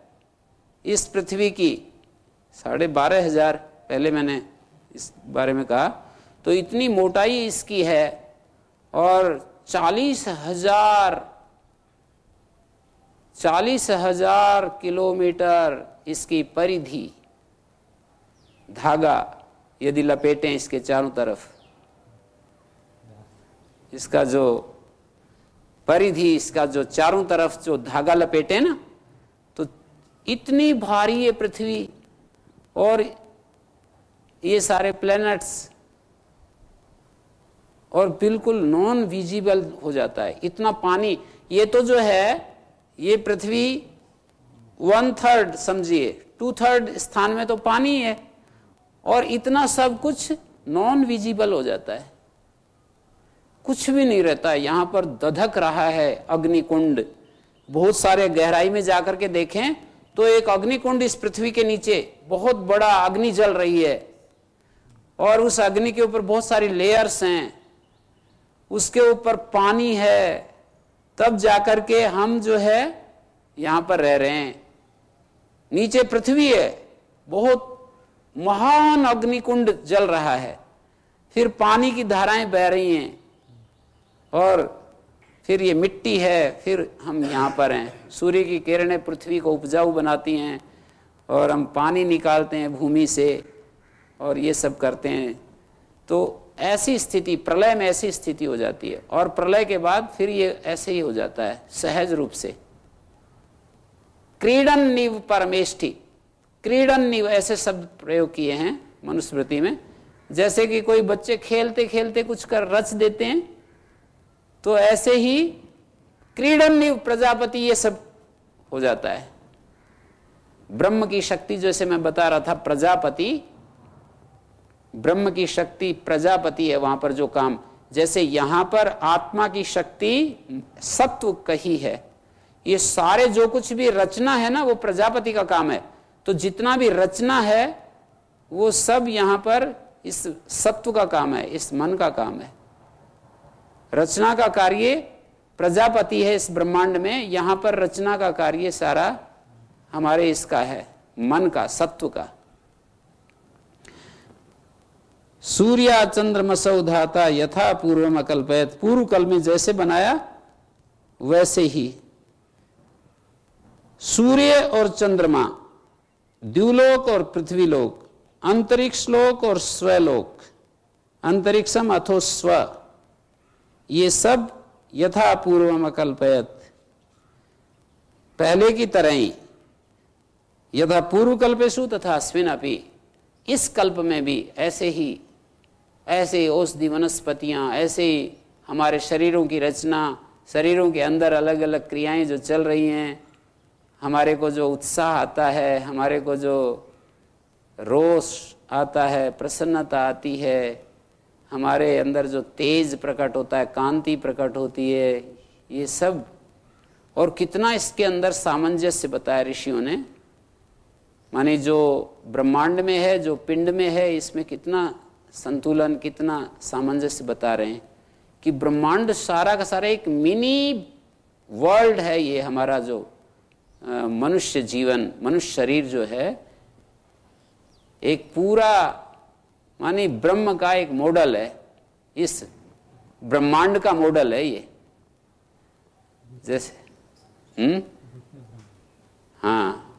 इस पृथ्वी की, 12,500, पहले मैंने इस बारे में कहा, तो इतनी मोटाई इसकी है, और 40,000 किलोमीटर इसकी परिधि, धागा यदि लपेटें इसके चारों तरफ, इसका जो परिधि, इसका जो चारों तरफ जो धागा लपेटे ना, तो इतनी भारी है पृथ्वी, और ये सारे प्लैनेट्स, और बिल्कुल नॉन विजिबल हो जाता है, इतना पानी। ये तो जो है, ये पृथ्वी 1/3 समझिए, 2/3 स्थान में तो पानी है, और इतना सब कुछ नॉन विजिबल हो जाता है, कुछ भी नहीं रहता है। यहां पर दधक रहा है अग्निकुंड, बहुत सारे गहराई में जाकर के देखें तो एक अग्निकुंड इस पृथ्वी के नीचे बहुत बड़ा अग्नि जल रही है, और उस अग्नि के ऊपर बहुत सारी लेयर्स हैं, उसके ऊपर पानी है, तब जाकर के हम जो है यहां पर रह रहे हैं। नीचे पृथ्वी है, बहुत महान अग्निकुंड जल रहा है, फिर पानी की धाराएं बह रही हैं, और फिर ये मिट्टी है, फिर हम यहाँ पर हैं। सूर्य की किरणें पृथ्वी को उपजाऊ बनाती हैं, और हम पानी निकालते हैं भूमि से, और ये सब करते हैं। तो ऐसी स्थिति, प्रलय में ऐसी स्थिति हो जाती है, और प्रलय के बाद फिर ये ऐसे ही हो जाता है सहज रूप से। क्रीडन निव परमेष्टि, क्रीडन निव ऐसे शब्द प्रयोग किए हैं मनुस्मृति में, जैसे कि कोई बच्चे खेलते खेलते कुछ कर रच देते हैं, तो ऐसे ही क्रीडन निव प्रजापति ये सब हो जाता है। ब्रह्म की शक्ति, जैसे मैं बता रहा था, प्रजापति, ब्रह्म की शक्ति प्रजापति है वहां पर जो काम, जैसे यहां पर आत्मा की शक्ति सत्व कही है। ये सारे जो कुछ भी रचना है ना, वो प्रजापति का काम है। तो जितना भी रचना है वो सब यहां पर इस सत्व का काम है, इस मन का काम है। रचना का कार्य प्रजापति है इस ब्रह्मांड में, यहां पर रचना का कार्य सारा हमारे इसका है, मन का, सत्व का। सूर्या चंद्रमसौ धाता यथा पूर्वम अकल्पयत, पूर्व कल में जैसे बनाया वैसे ही। सूर्य और चंद्रमा, द्युलोक और पृथ्वीलोक, अंतरिक्ष लोक और स्वलोक, अंतरिक्षम अथो स्व, ये सब यथा पूर्वम अकल्पयत, पहले की तरह ही, यथा पूर्व कल्पेषु तथा अस्मिन अपि, इस कल्प में भी ऐसे ही, ऐसे औषधि वनस्पतियां, ऐसे ही हमारे शरीरों की रचना, शरीरों के अंदर अलग अलग क्रियाएं जो चल रही हैं, हमारे को जो उत्साह आता है, हमारे को जो रोष आता है, प्रसन्नता आती है, हमारे अंदर जो तेज प्रकट होता है, कांति प्रकट होती है, ये सब, और कितना इसके अंदर सामंजस्य बताया ऋषियों ने। माने जो ब्रह्मांड में है, जो पिंड में है, इसमें कितना संतुलन, कितना सामंजस्य बता रहे हैं कि ब्रह्मांड सारा का सारा एक मिनी वर्ल्ड है। ये हमारा जो मनुष्य जीवन, मनुष्य शरीर जो है, एक पूरा मानी ब्रह्म का एक मॉडल है, इस ब्रह्मांड का मॉडल है ये। जैसे हाँ,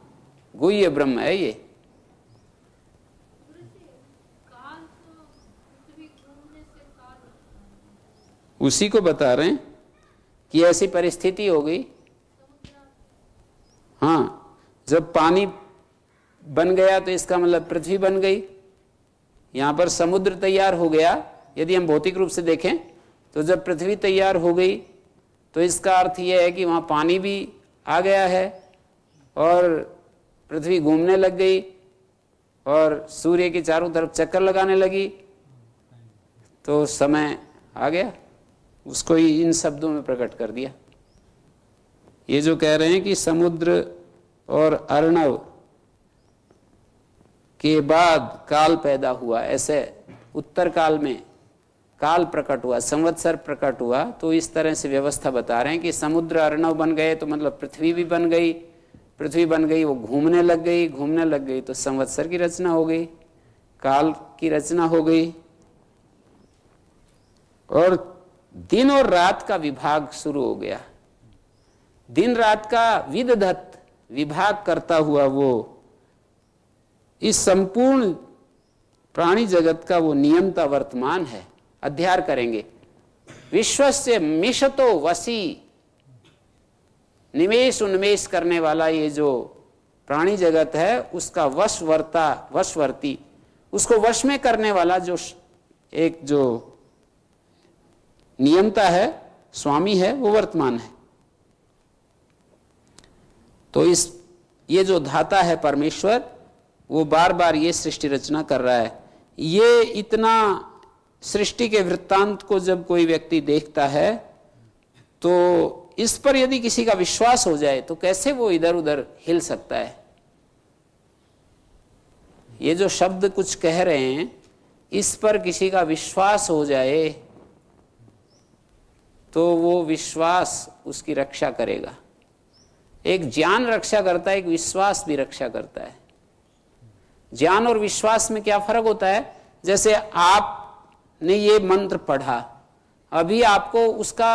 गुह्य ब्रह्म है ये। उसी को बता रहे हैं कि ऐसी परिस्थिति हो गई। हाँ, जब पानी बन गया तो इसका मतलब पृथ्वी बन गई। यहां पर समुद्र तैयार हो गया, यदि हम भौतिक रूप से देखें तो जब पृथ्वी तैयार हो गई तो इसका अर्थ यह है कि वहां पानी भी आ गया है और पृथ्वी घूमने लग गई और सूर्य के चारों तरफ चक्कर लगाने लगी, तो समय आ गया। उसको ही इन शब्दों में प्रकट कर दिया। ये जो कह रहे हैं कि समुद्र और अर्णव के बाद काल पैदा हुआ, ऐसे उत्तर काल में काल प्रकट हुआ, संवत्सर प्रकट हुआ, तो इस तरह से व्यवस्था बता रहे हैं कि समुद्र अर्णव बन गए तो मतलब पृथ्वी भी बन गई, पृथ्वी बन गई, वो घूमने लग गई, घूमने लग गई तो संवत्सर की रचना हो गई, काल की रचना हो गई, और दिन और रात का विभाग शुरू हो गया। दिन रात का विदधत विभाग करता हुआ वो इस संपूर्ण प्राणी जगत का वो नियमता वर्तमान है। अध्याय करेंगे, विश्वस्य मिशतो वसी, निमेष उन्मेष करने वाला ये जो प्राणी जगत है उसका वशवर्ती, उसको वश में करने वाला जो एक जो नियमता है, स्वामी है, वो वर्तमान है। तो ये जो धाता है परमेश्वर, वो बार बार ये सृष्टि रचना कर रहा है। ये इतना सृष्टि के वृत्तांत को जब कोई व्यक्ति देखता है तो इस पर यदि किसी का विश्वास हो जाए तो कैसे वो इधर उधर हिल सकता है। ये जो शब्द कुछ कह रहे हैं, इस पर किसी का विश्वास हो जाए तो वो विश्वास उसकी रक्षा करेगा। एक ज्ञान रक्षा करता है, एक विश्वास भी रक्षा करता है। ज्ञान और विश्वास में क्या फर्क होता है? जैसे आपने ये मंत्र पढ़ा, अभी आपको उसका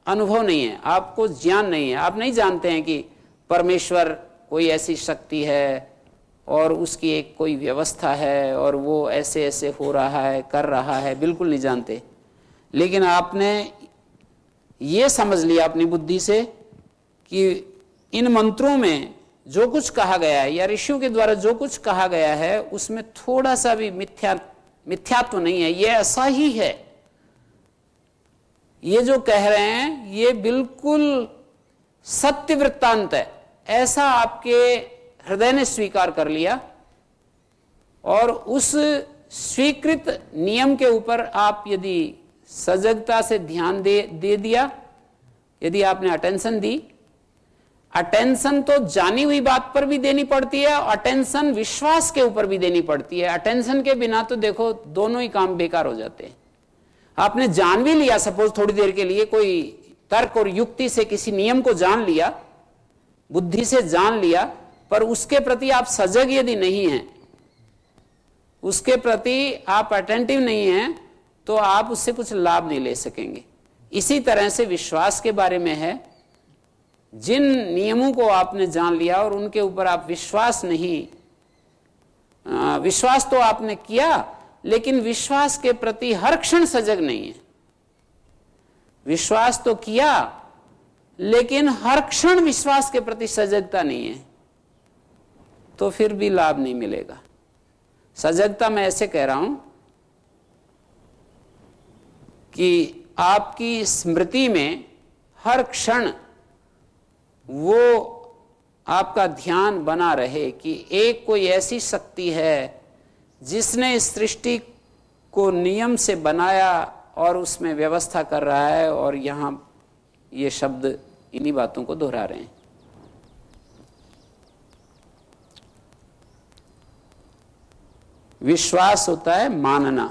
अनुभव नहीं है, आपको ज्ञान नहीं है, आप नहीं जानते हैं कि परमेश्वर कोई ऐसी शक्ति है और उसकी एक कोई व्यवस्था है और वो ऐसे ऐसे हो रहा है, कर रहा है, बिल्कुल नहीं जानते। लेकिन आपने ये समझ लिया अपनी बुद्धि से कि इन मंत्रों में जो कुछ कहा गया है या ऋषियों के द्वारा जो कुछ कहा गया है उसमें थोड़ा सा भी मिथ्यात्व नहीं है, ये ऐसा ही है। ये जो कह रहे हैं ये बिल्कुल सत्य वृत्तांत है, ऐसा आपके हृदय ने स्वीकार कर लिया और उस स्वीकृत नियम के ऊपर आप यदि सजगता से ध्यान दे दिया, यदि आपने अटेंशन दी, अटेंशन तो जानी हुई बात पर भी देनी पड़ती है, अटेंशन विश्वास के ऊपर भी देनी पड़ती है। अटेंशन के बिना तो देखो दोनों ही काम बेकार हो जाते हैं। आपने जान भी लिया, सपोज थोड़ी देर के लिए कोई तर्क और युक्ति से किसी नियम को जान लिया, बुद्धि से जान लिया, पर उसके प्रति आप सजग यदि नहीं हैं, उसके प्रति आप अटेंटिव नहीं हैं, तो आप उससे कुछ लाभ नहीं ले सकेंगे। इसी तरह से विश्वास के बारे में है, जिन नियमों को आपने जान लिया और उनके ऊपर आप विश्वास तो आपने किया, लेकिन विश्वास के प्रति हर क्षण सजग नहीं है। विश्वास तो किया लेकिन हर क्षण विश्वास के प्रति सजगता नहीं है, तो फिर भी लाभ नहीं मिलेगा। सजगता मैं ऐसे कह रहा हूं कि आपकी स्मृति में हर क्षण वो आपका ध्यान बना रहे कि एक कोई ऐसी शक्ति है जिसने इस सृष्टि को नियम से बनाया और उसमें व्यवस्था कर रहा है, और यहां ये शब्द इन्हीं बातों को दोहरा रहे हैं। विश्वास होता है मानना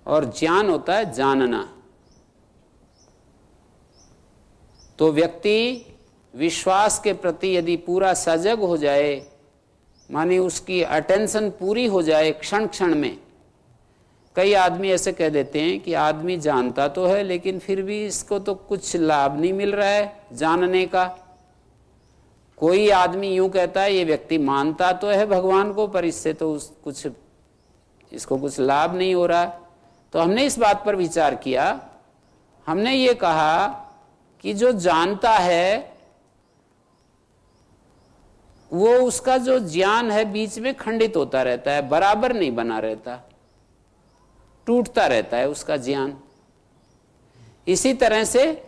और ज्ञान होता है जानना। तो व्यक्ति विश्वास के प्रति यदि पूरा सजग हो जाए, माने उसकी अटेंशन पूरी हो जाए क्षण क्षण में, कई आदमी ऐसे कह देते हैं कि आदमी जानता तो है लेकिन फिर भी इसको तो कुछ लाभ नहीं मिल रहा है जानने का। कोई आदमी यूं कहता है ये व्यक्ति मानता तो है भगवान को पर इससे तो इसको कुछ लाभ नहीं हो रहा। तो हमने इस बात पर विचार किया, हमने ये कहा कि जो जानता है वो उसका जो ज्ञान है बीच में खंडित होता रहता है, बराबर नहीं बना रहता, टूटता रहता है उसका ज्ञान। इसी तरह से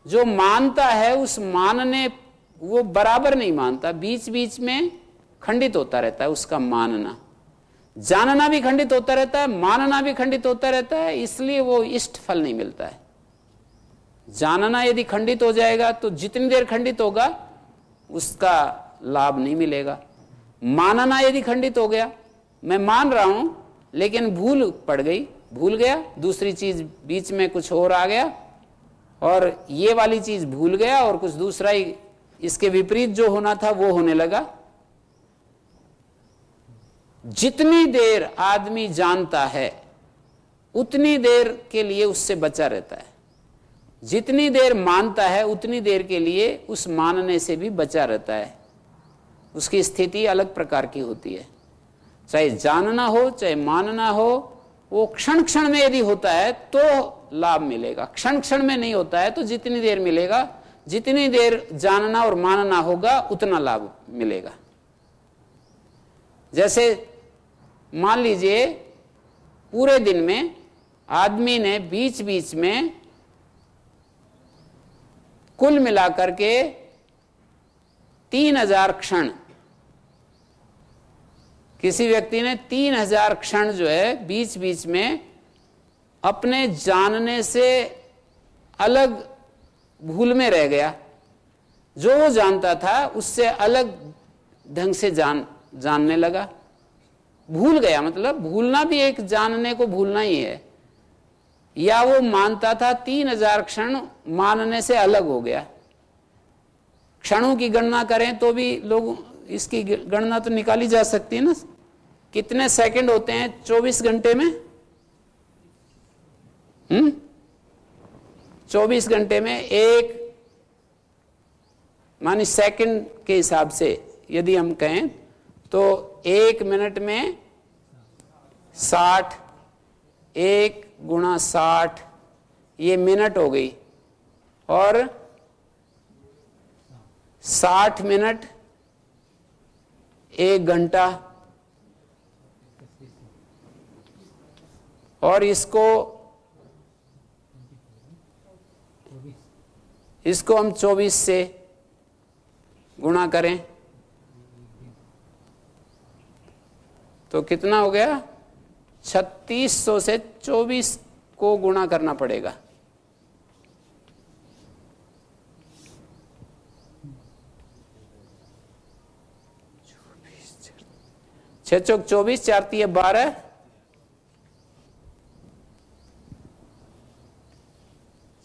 जो मानता है उस मानने वो बराबर नहीं मानता, बीच बीच में खंडित होता रहता है उसका मानना। जानना भी खंडित होता रहता है, मानना भी खंडित होता रहता है, इसलिए वो इष्ट फल नहीं मिलता है। जानना यदि खंडित हो जाएगा तो जितनी देर खंडित होगा उसका लाभ नहीं मिलेगा। मानना यदि खंडित हो गया, मैं मान रहा हूं लेकिन भूल पड़ गई, भूल गया, दूसरी चीज बीच में कुछ और आ गया और ये वाली चीज भूल गया और कुछ दूसरा ही इसके विपरीत जो होना था वो होने लगा। जितनी देर आदमी जानता है उतनी देर के लिए उससे बचा रहता है, जितनी देर मानता है उतनी देर के लिए उस मानने से भी बचा रहता है। उसकी स्थिति अलग प्रकार की होती है, चाहे जानना हो चाहे मानना हो, वो क्षण क्षण में यदि होता है तो लाभ मिलेगा, क्षण क्षण में नहीं होता है तो जितनी देर मिलेगा, जितनी देर जानना और मानना होगा उतना लाभ मिलेगा। जैसे मान लीजिए पूरे दिन में आदमी ने बीच बीच में कुल मिलाकर के 3000 क्षण, किसी व्यक्ति ने 3000 क्षण जो है बीच बीच में अपने जानने से अलग भूल में रह गया, जो वो जानता था उससे अलग ढंग से जानने लगा। भूल गया, मतलब भूलना भी एक जानने को भूलना ही है। या वो मानता था 3000 क्षण मानने से अलग हो गया। क्षणों की गणना करें तो भी लोग इसकी गणना तो निकाली जा सकती है ना, कितने सेकंड होते हैं 24 घंटे में? 24 घंटे में एक मानी सेकंड के हिसाब से यदि हम कहें तो 1 मिनट में 60, 1 गुणा 60 ये मिनट हो गई, और 60 मिनट 1 घंटा, और इसको हम 24 से गुणा करें तो कितना हो गया? 3600 से 24 को गुणा करना पड़ेगा। 6 चौक 24, 4 तिये 12,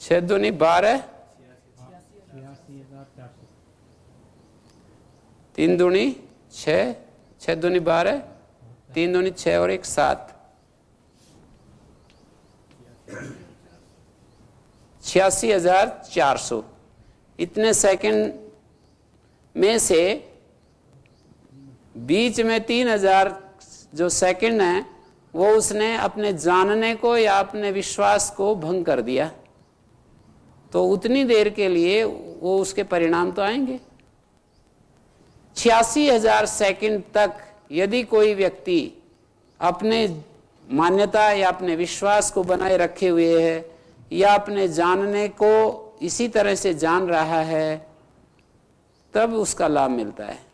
6 दूनी 12, 3 दूनी 6, 6 दूनी 12, 3 दूनी 6 और 1 7, 86,400। इतने सेकंड में से बीच में 3000 जो सेकंड है वो उसने अपने जानने को या अपने विश्वास को भंग कर दिया, तो उतनी देर के लिए वो उसके परिणाम तो आएंगे। 86,000 सेकंड तक यदि कोई व्यक्ति अपने मान्यता या अपने विश्वास को बनाए रखे हुए है या अपने जानने को इसी तरह से जान रहा है, तब उसका लाभ मिलता है।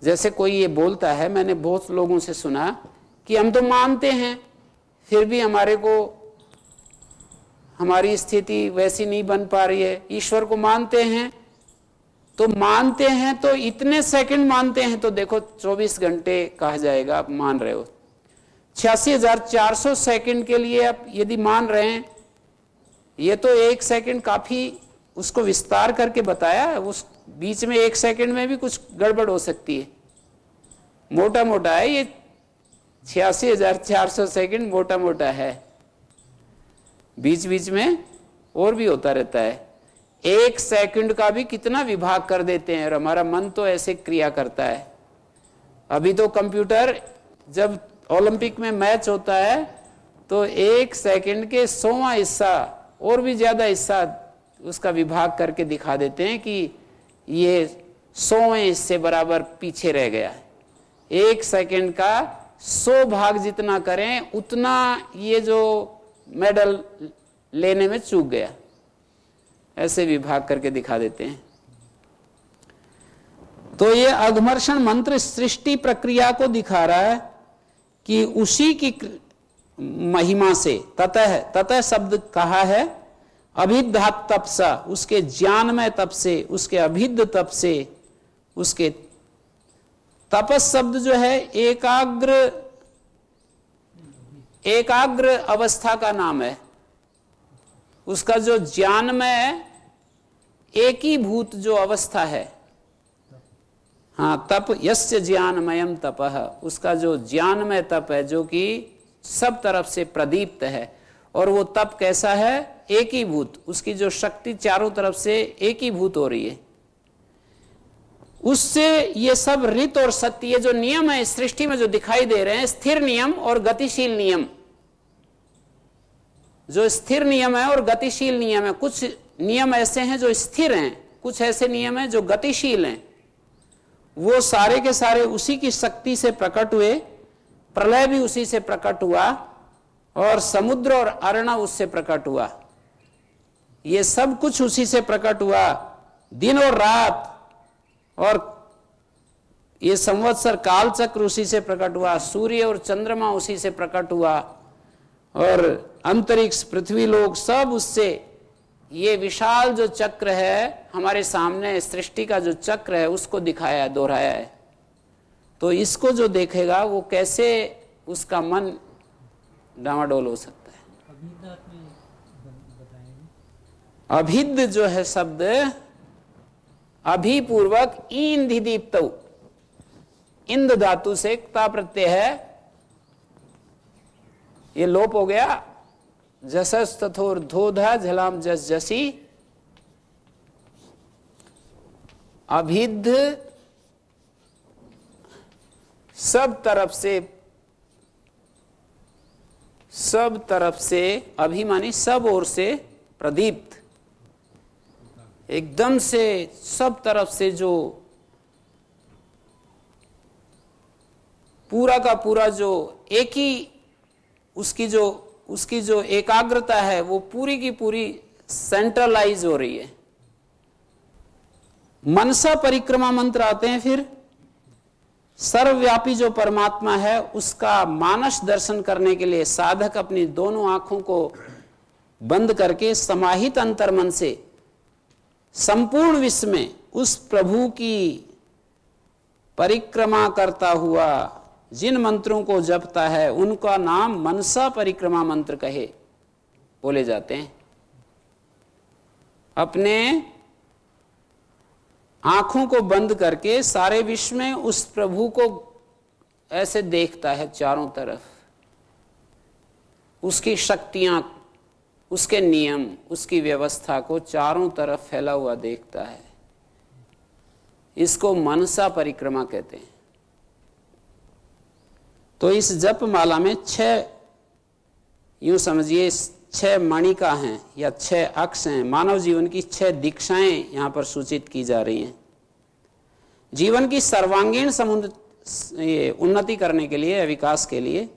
जैसे कोई ये बोलता है, मैंने बहुत लोगों से सुना कि हम तो मानते हैं फिर भी हमारे को हमारी स्थिति वैसी नहीं बन पा रही है। ईश्वर को मानते हैं तो इतने सेकंड मानते हैं तो देखो 24 घंटे कहा जाएगा आप मान रहे हो। 86,400 सेकंड के लिए आप यदि मान रहे हैं, ये तो 1 सेकंड काफी उसको विस्तार करके बताया, उस बीच में 1 सेकंड में भी कुछ गड़बड़ हो सकती है, मोटा मोटा है ये 86,400 सेकंड मोटा मोटा है, बीच बीच में और भी होता रहता है। 1 सेकंड का भी कितना विभाग कर देते हैं, और हमारा मन तो ऐसे क्रिया करता है। अभी तो कंप्यूटर, जब ओलंपिक में मैच होता है तो 1 सेकंड के 100वां हिस्सा और भी ज्यादा हिस्सा उसका विभाग करके दिखा देते हैं कि ये 100वें हिस्से बराबर पीछे रह गया है। 1 सेकंड का 100 भाग जितना करें उतना ये जो मेडल लेने में चूक गया, ऐसे विभाग करके दिखा देते हैं। तो ये अघमर्षण मंत्र सृष्टि प्रक्रिया को दिखा रहा है कि उसी की महिमा से ततः शब्द कहा है, अभिद्धात तपसा, उसके ज्ञानमय तप से, उसके अभिद्ध तप से, उसके तपस शब्द जो है एकाग्र अवस्था का नाम है। उसका जो ज्ञानमय एकीभूत जो अवस्था है, हाँ, तप यस्य ज्ञानमयम तपः, उसका जो ज्ञानमय तप है जो कि सब तरफ से प्रदीप्त है। और वो तप कैसा है? एकीभूत, उसकी जो शक्ति चारों तरफ से एकीभूत हो रही है। उससे ये सब ऋत और सत्य, ये जो नियम है सृष्टि में जो दिखाई दे रहे हैं, स्थिर नियम और गतिशील नियम, जो स्थिर नियम है और गतिशील नियम है। कुछ नियम ऐसे हैं जो स्थिर हैं, कुछ ऐसे नियम हैं जो गतिशील हैं। वो सारे के सारे उसी की शक्ति से प्रकट हुए, प्रलय भी उसी से प्रकट हुआ, और समुद्र और अर्ण उससे प्रकट हुआ। ये सब कुछ उसी से प्रकट हुआ, दिन और रात, और ये संवत्सर काल चक्र उसी से प्रकट हुआ, सूर्य और चंद्रमा उसी से प्रकट हुआ, और अंतरिक्ष, पृथ्वी लोक सब उससे। ये विशाल जो चक्र है हमारे सामने, सृष्टि का जो चक्र है, उसको दिखाया है, दोहराया है। तो इसको जो देखेगा वो कैसे उसका मन डामाडोल हो सकता है। अभिद्ध जो है शब्द, अभिपूर्वक ईंधि दीप्त, इंद धातु से क्ता प्रत्यय है, ये लोप हो गया। जसस तथोर धोधा झलाम जस जसी, अभिद्ध सब तरफ से अभिमानी, सब ओर से प्रदीप्त, एकदम से सब तरफ से जो पूरा का पूरा जो एक ही उसकी जो एकाग्रता है वो पूरी की पूरी सेंट्रलाइज हो रही है। मनसा परिक्रमा मंत्र आते हैं। फिर सर्वव्यापी जो परमात्मा है उसका मानस दर्शन करने के लिए साधक अपनी दोनों आंखों को बंद करके समाहित अंतर्मन से संपूर्ण विश्व में उस प्रभु की परिक्रमा करता हुआ जिन मंत्रों को जपता है उनका नाम मनसा परिक्रमा मंत्र कहे बोले जाते हैं। अपने आंखों को बंद करके सारे विश्व में उस प्रभु को ऐसे देखता है, चारों तरफ उसकी शक्तियां, उसके नियम, उसकी व्यवस्था को चारों तरफ फैला हुआ देखता है। इसको मनसा परिक्रमा कहते हैं। तो इस जप माला में 6, यूं समझिए 6 मणिका हैं या 6 अक्ष हैं। मानव जीवन की 6 दीक्षाएं यहां पर सूचित की जा रही हैं। जीवन की सर्वांगीण उन्नति करने के लिए, विकास के लिए